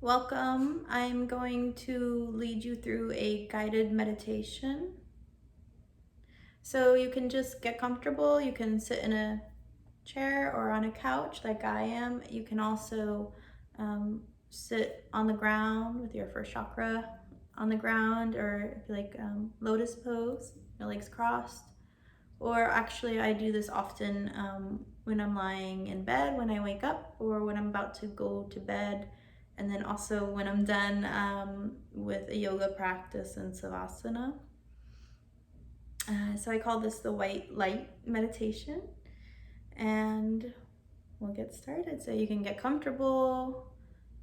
Welcome. I'm going to lead you through a guided meditation. So you can just get comfortable. You can sit in a chair or on a couch like I am. You can also sit on the ground with your first chakra on the ground, or if you like lotus pose, your legs crossed. Or actually, I do this often when I'm lying in bed, when I wake up, or when I'm about to go to bed. And then also when I'm done with a yoga practice in Savasana. So I call this the white light meditation. And we'll get started. So you can get comfortable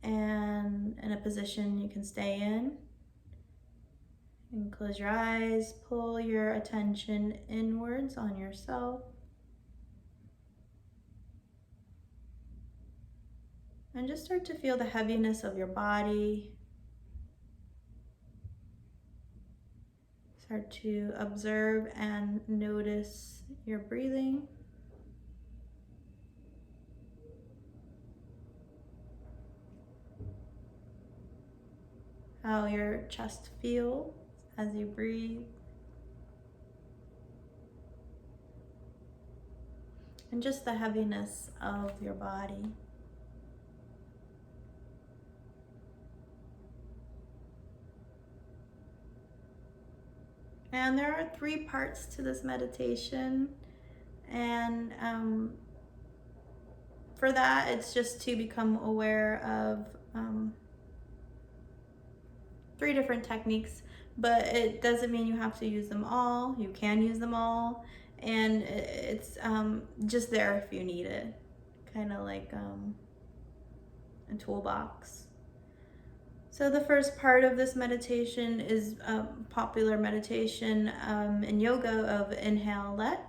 and in a position you can stay in. And close your eyes, pull your attention inwards on yourself. And just start to feel the heaviness of your body. Start to observe and notice your breathing. How your chest feels as you breathe. And just the heaviness of your body. And there are 3 parts to this meditation. And for that, it's just to become aware of 3 different techniques, but it doesn't mean you have to use them all. You can use them all, and it's just there if you need it, kind of like a toolbox. So the first part of this meditation is a popular meditation in yoga of inhale, let,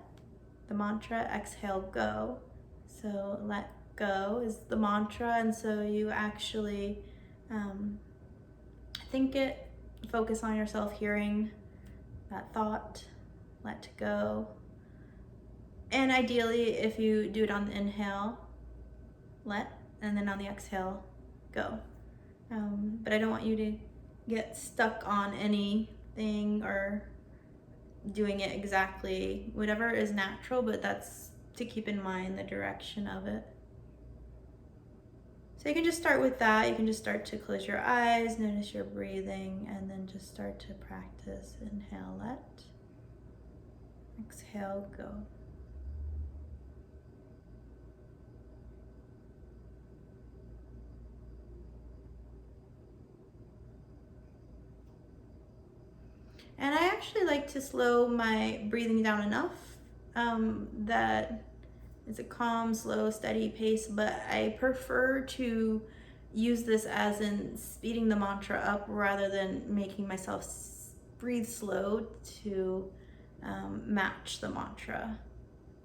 the mantra, exhale, go. So let go is the mantra, and so you actually think it, focus on yourself hearing that thought, let go. And ideally, if you do it on the inhale, let, and then on the exhale, go. But I don't want you to get stuck on anything or doing it exactly, whatever is natural, but that's to keep in mind the direction of it. So you can just start with that. You can just start to close your eyes, notice your breathing, and then just start to practice. Inhale, let. Exhale, go. And I actually like to slow my breathing down enough that it's a calm, slow, steady pace, but I prefer to use this as in speeding the mantra up rather than making myself breathe slow to match the mantra.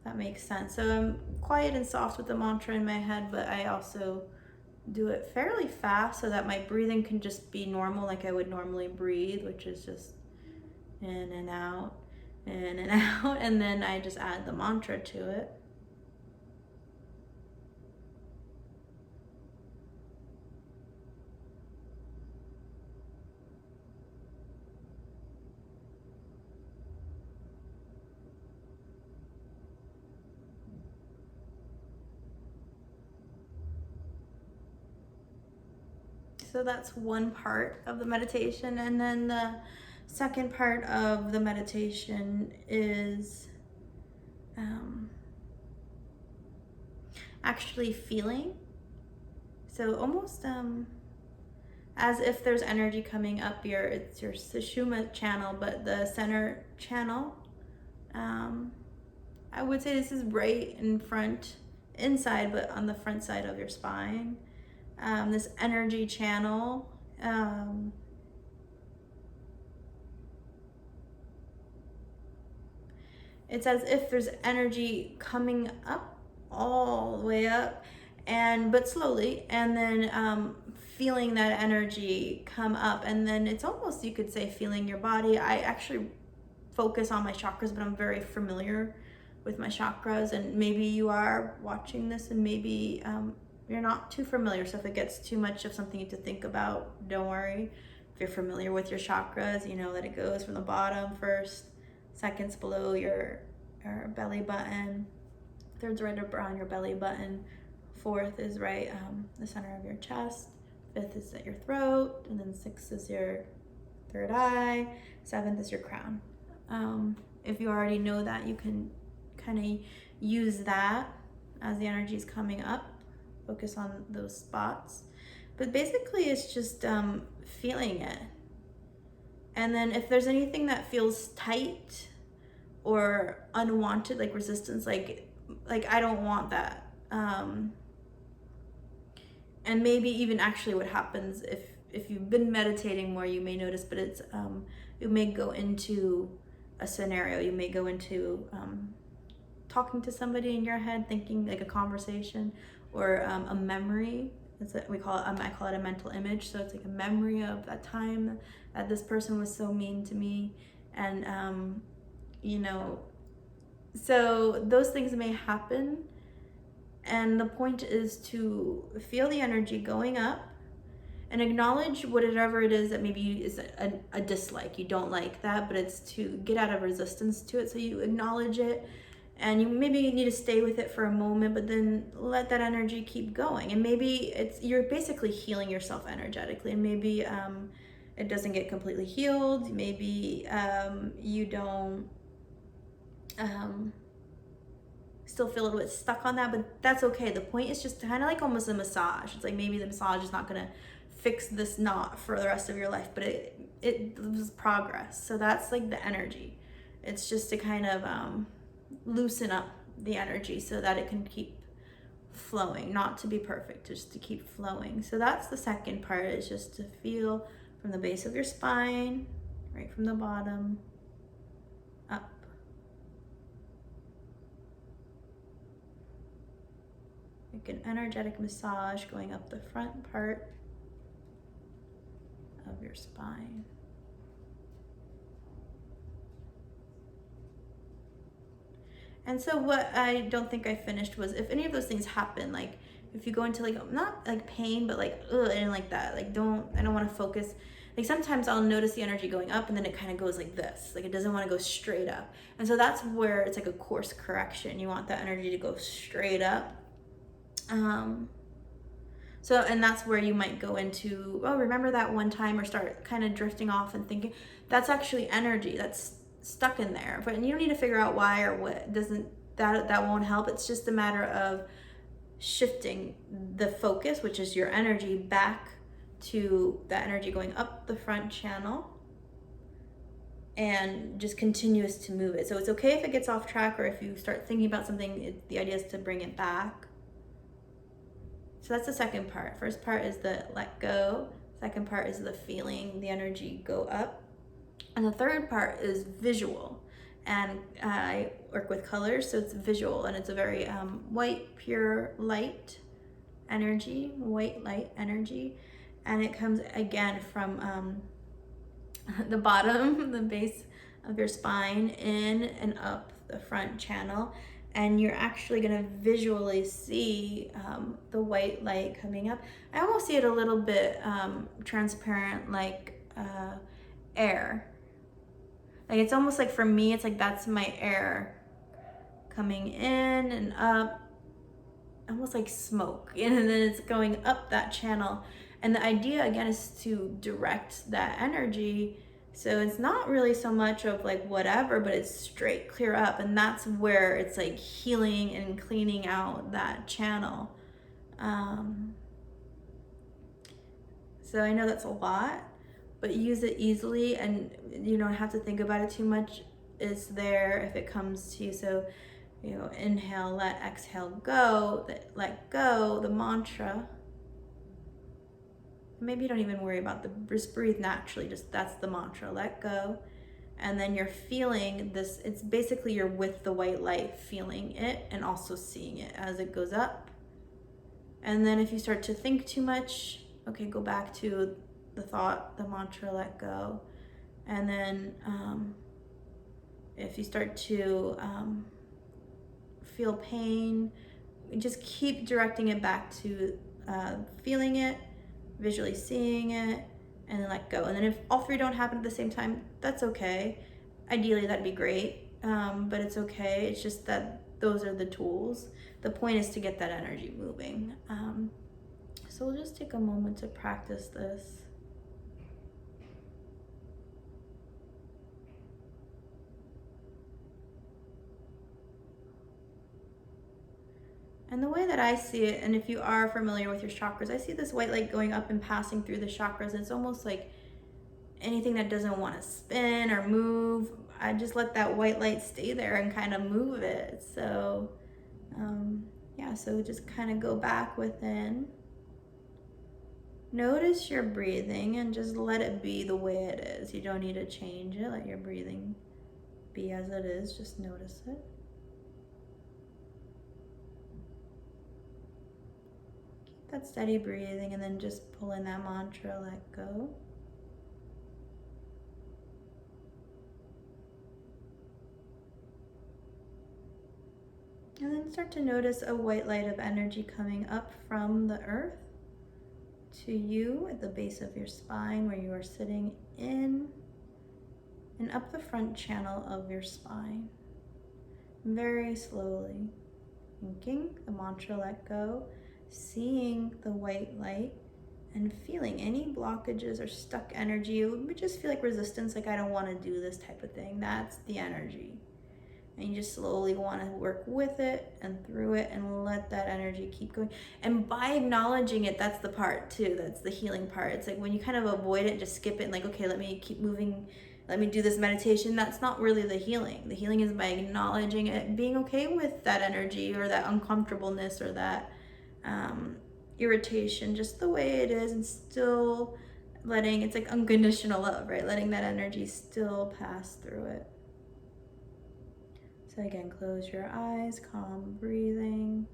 That makes sense. So I'm quiet and soft with the mantra in my head, but I also do it fairly fast so that my breathing can just be normal, like I would normally breathe, which is just in and out, in and out, and then I just add the mantra to it. So that's one part of the meditation, and then the second part of the meditation is actually feeling. So almost as if there's energy coming up it's your Sushumna channel, but the center channel. I would say this is right in front, inside, but on the front side of your spine. This energy channel. It's as if there's energy coming up, all the way up, but slowly, and then feeling that energy come up, and then it's almost, you could say, feeling your body. I actually focus on my chakras, but I'm very familiar with my chakras, and maybe you are watching this and maybe you're not too familiar. So if it gets too much of something you have to think about, don't worry. If you're familiar with your chakras, you know that it goes from the bottom first, second's below your belly button, third's right around your belly button, fourth is right the center of your chest, fifth is at your throat, and then sixth is your third eye, seventh is your crown. If you already know that, you can kind of use that as the energy is coming up. Focus on those spots. But basically it's just feeling it. And then if there's anything that feels tight or unwanted, like resistance, like I don't want that. And maybe even actually what happens if you've been meditating more, you may notice, but it's you may go into a scenario, you may go into talking to somebody in your head, thinking like a conversation, or a memory. I call it a mental image. So it's like a memory of that time that this person was so mean to me, and you know, so those things may happen. And the point is to feel the energy going up and acknowledge whatever it is that maybe is a dislike. You don't like that, but it's to get out of resistance to it. So you acknowledge it, and you maybe need to stay with it for a moment, but then let that energy keep going. And maybe you're basically healing yourself energetically, and maybe it doesn't get completely healed. Maybe you don't still feel a little bit stuck on that, but that's okay. The point is just kind of like almost a massage. It's like maybe the massage is not gonna fix this knot for the rest of your life, but it was progress. So that's like the energy. It's just to kind of loosen up the energy so that it can keep flowing, not to be perfect, just to keep flowing. So that's the second part, is just to feel from the base of your spine, right from the bottom, up. Like an energetic massage going up the front part of your spine. And so what I don't think I finished was, if any of those things happen, like if you go into like, not like pain, but like, ugh, and like that, like I don't want to focus. Like sometimes I'll notice the energy going up and then it kind of goes like this, like it doesn't want to go straight up. And so that's where it's like a course correction. You want that energy to go straight up. So, and that's where you might go into, oh, remember that one time, or start kind of drifting off and thinking that's actually energy that's stuck in there. But you don't need to figure out why or what doesn't, that won't help. It's just a matter of shifting the focus, which is your energy, back to that energy going up the front channel, and just continuous to move it. So it's okay if it gets off track, or if you start thinking about something, the idea is to bring it back. So that's the second part. First part is the let go. Second part is the feeling the energy go up. And the third part is visual. And I work with colors, so it's visual, and it's a very white, pure light energy, white light energy. And it comes again from the bottom, the base of your spine, in and up the front channel. And you're actually gonna visually see the white light coming up. I almost see it a little bit transparent, like air. Like it's almost like, for me, it's like that's my air coming in and up, almost like smoke. And then it's going up that channel. And the idea again is to direct that energy. So it's not really so much of like whatever, but it's straight clear up. And that's where it's like healing and cleaning out that channel. So I know that's a lot, but use it easily, and you don't have to think about it too much. It's there if it comes to you. So, you know, inhale, let, exhale, go, let go, the mantra. Maybe you don't even worry about just breathe naturally, just that's the mantra, let go. And then you're feeling this, it's basically you're with the white light, feeling it and also seeing it as it goes up. And then if you start to think too much, okay, go back to the thought, the mantra, let go. And then if you start to feel pain just keep directing it back to feeling it, visually seeing it, and then let go. And then if all three don't happen at the same time, that's okay. Ideally, that'd be great, but it's okay. It's just that those are the tools. The point is to get that energy moving. So we'll just take a moment to practice this. And the way that I see it, and if you are familiar with your chakras, I see this white light going up and passing through the chakras. It's almost like anything that doesn't want to spin or move, I just let that white light stay there and kind of move it. So, yeah, so just kind of go back within. Notice your breathing and just let it be the way it is. You don't need to change it. Let your breathing be as it is. Just notice it. Keep that steady breathing and then just pull in that mantra, let go. And then start to notice a white light of energy coming up from the earth to you at the base of your spine where you are sitting in, and up the front channel of your spine. Very slowly, thinking the mantra, let go, seeing the white light, and feeling any blockages or stuck energy. It would just feel like resistance, like I don't want to do this type of thing. That's the energy. And you just slowly want to work with it and through it and let that energy keep going. And by acknowledging it, that's the part too. That's the healing part. It's like when you kind of avoid it, just skip it and like, okay, let me keep moving. Let me do this meditation. That's not really the healing. The healing is by acknowledging it, being okay with that energy or that uncomfortableness or that irritation, just the way it is, and still letting, it's like unconditional love, right? Letting that energy still pass through it. So again, close your eyes, calm breathing.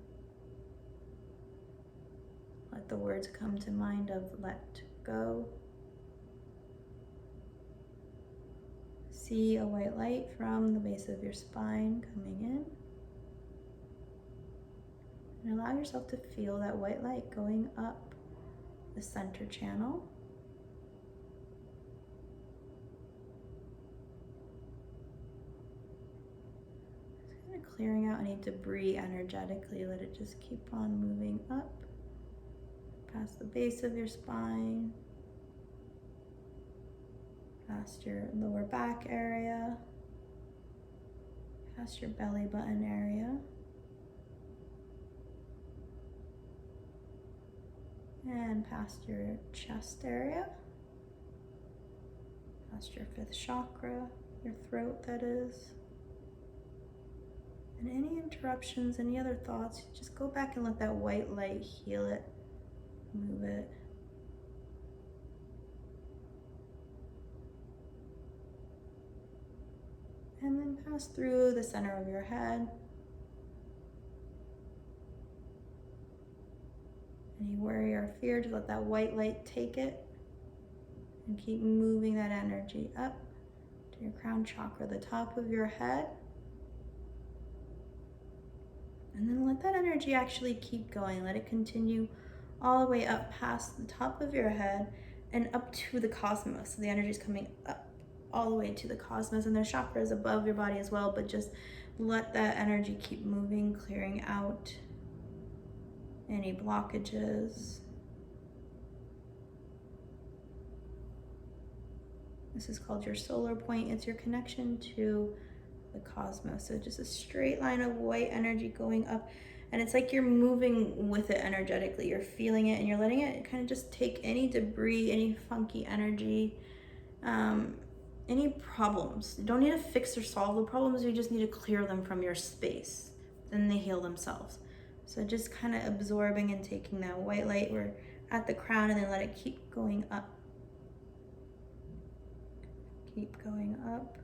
Let the words come to mind of let go. See a white light from the base of your spine coming in. And allow yourself to feel that white light going up the center channel. Clearing out any debris energetically. Let it just keep on moving up past the base of your spine, past your lower back area, past your belly button area, and past your chest area, past your fifth chakra, your throat that is. And any interruptions, any other thoughts, just go back and let that white light heal it, move it. And then pass through the center of your head. Any worry or fear, just let that white light take it and keep moving that energy up to your crown chakra, the top of your head. And then let that energy actually keep going. Let it continue all the way up past the top of your head and up to the cosmos. So the energy is coming up all the way to the cosmos, and there's chakras above your body as well, but just let that energy keep moving, clearing out any blockages. This is called your solar point. It's your connection to the cosmos. So just a straight line of white energy going up, and it's like you're moving with it energetically. You're feeling it and you're letting it kind of just take any debris, any funky energy, any problems. You don't need to fix or solve the problems, you just need to clear them from your space. Then they heal themselves. So just kind of absorbing and taking that white light. We're at the crown, and then let it keep going up. Keep going up.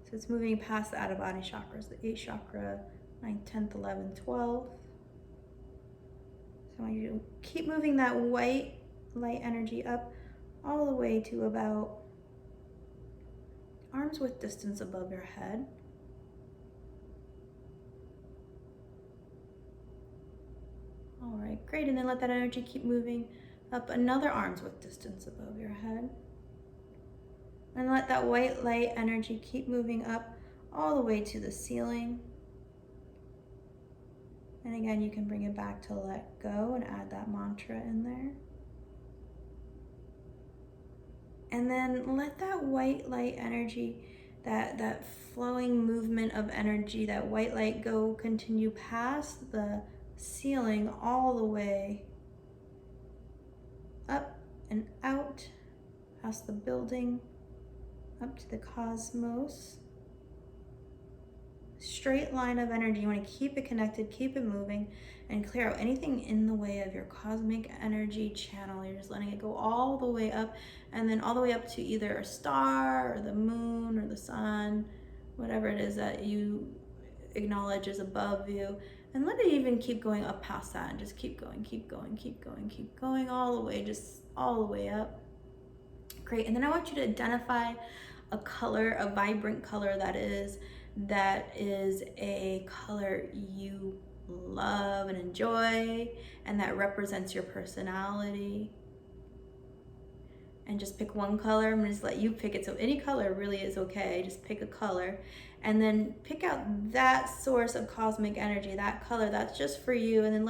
So it's moving past the out-of-body chakras, the 8th chakra, 9th, 10th, 11th, 12th. So I want you to keep moving that white light energy up all the way to about arm's width distance above your head. Great, and then let that energy keep moving up another arm's width distance above your head. And let that white light energy keep moving up all the way to the ceiling. And again, you can bring it back to let go and add that mantra in there. And then let that white light energy, that flowing movement of energy, that white light continue past the ceiling all the way up and out, past the building, up to the cosmos. Straight line of energy. You want to keep it connected, keep it moving, and clear out anything in the way of your cosmic energy channel. You're just letting it go all the way up, and then all the way up to either a star or the moon or the sun, whatever it is that you acknowledge is above you. And let it even keep going up past that, and just keep going, keep going, keep going, keep going all the way, just all the way up. Great. And then I want you to identify a color, a vibrant color that is a color you love and enjoy, and that represents your personality. And just pick one color. I'm gonna just let you pick it. So any color really is okay. Just pick a color, and then pick out that source of cosmic energy, that color that's just for you. And then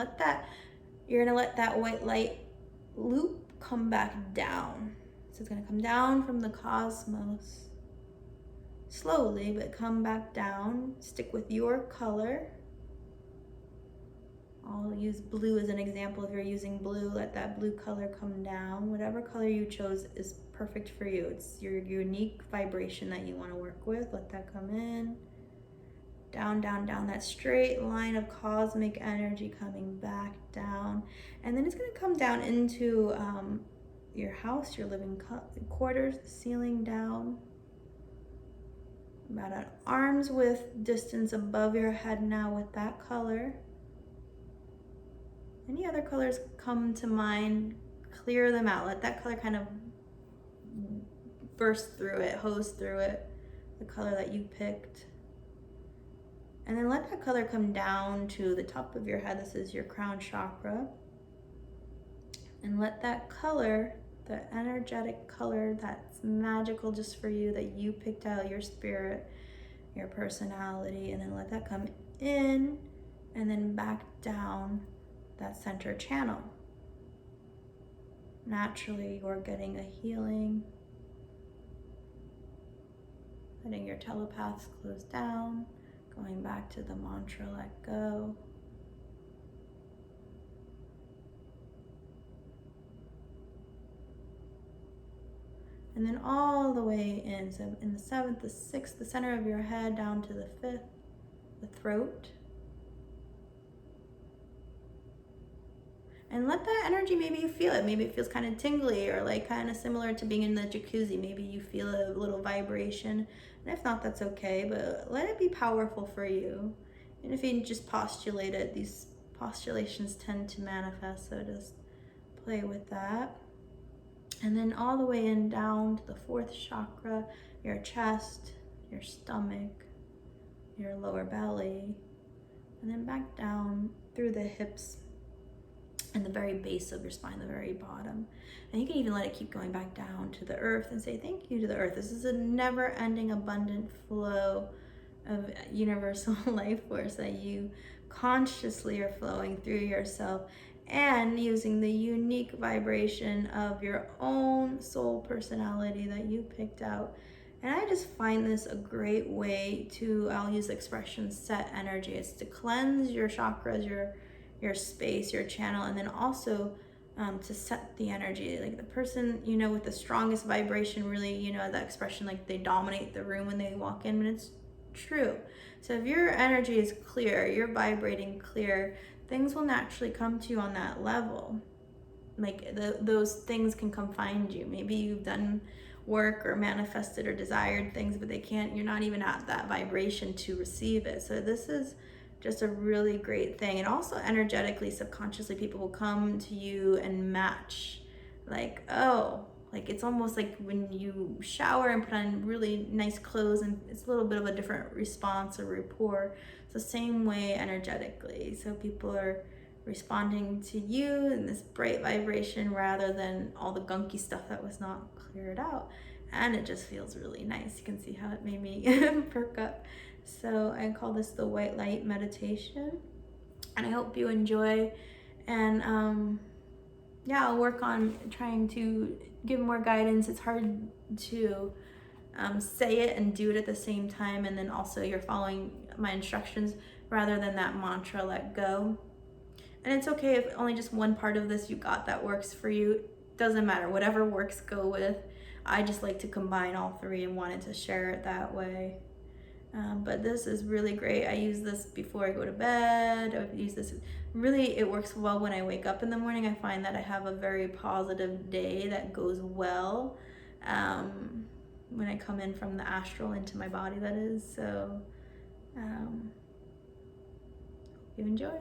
you're gonna let that white light loop come back down. So it's gonna come down from the cosmos. Slowly, but come back down. Stick with your color. I'll use blue as an example. If you're using blue, let that blue color come down. Whatever color you chose is perfect for you. It's your unique vibration that you want to work with. Let that come in. Down, down, down. That straight line of cosmic energy coming back down. And then it's going to come down into your house, your living quarters, the ceiling down. About an arm's width distance above your head now with that color. Any other colors come to mind, clear them out. Let that color kind of burst through it, hose through it, the color that you picked. And then let that color come down to the top of your head. This is your crown chakra. And let that color, the energetic color that's magical just for you, that you picked out, your spirit, your personality, and then let that come in and then back down that center channel. Naturally, you're getting a healing, letting your telepaths close down, going back to the mantra, let go. And then all the way in, so in the 7th, the 6th, the center of your head down to the 5th, the throat. And let that energy, maybe you feel it. Maybe it feels kind of tingly, or like kind of similar to being in the jacuzzi. Maybe you feel a little vibration. And if not, that's okay, but let it be powerful for you. And if you just postulate it, these postulations tend to manifest, so just play with that. And then all the way in down to the 4th chakra, your chest, your stomach, your lower belly, and then back down through the hips and the very base of your spine, the very bottom. And you can even let it keep going back down to the earth and say thank you to the earth. This is a never-ending abundant flow of universal life force that you consciously are flowing through yourself, and using the unique vibration of your own soul personality that you picked out. And I just find this a great way to, I'll use the expression set energy. It's to cleanse your chakras, your space, your channel, and then also to set the energy. Like the person, with the strongest vibration really, that expression, like they dominate the room when they walk in, and it's true. So if your energy is clear, you're vibrating clear, things will naturally come to you on that level. Like those things can come find you. Maybe you've done work or manifested or desired things, but you're not even at that vibration to receive it. So this is just a really great thing. And also energetically, subconsciously, people will come to you and match. Like, it's almost like when you shower and put on really nice clothes, and it's a little bit of a different response or rapport. It's the same way energetically. So people are responding to you in this bright vibration rather than all the gunky stuff that was not cleared out. And it just feels really nice. You can see how it made me perk up. So I call this the white light meditation, and I hope you enjoy. And yeah, I'll work on trying to give more guidance. It's hard to say it and do it at the same time, and then also you're following my instructions rather than that mantra, let go. And it's okay if only just one part of this you got that works for you. Doesn't matter, whatever works, go with. I just like to combine all three and wanted to share it that way. But this is really great. I use this before I go to bed. I use this, really it works well when I wake up in the morning. I find that I have a very positive day that goes well when I come in from the astral into my body, that is. So you enjoy.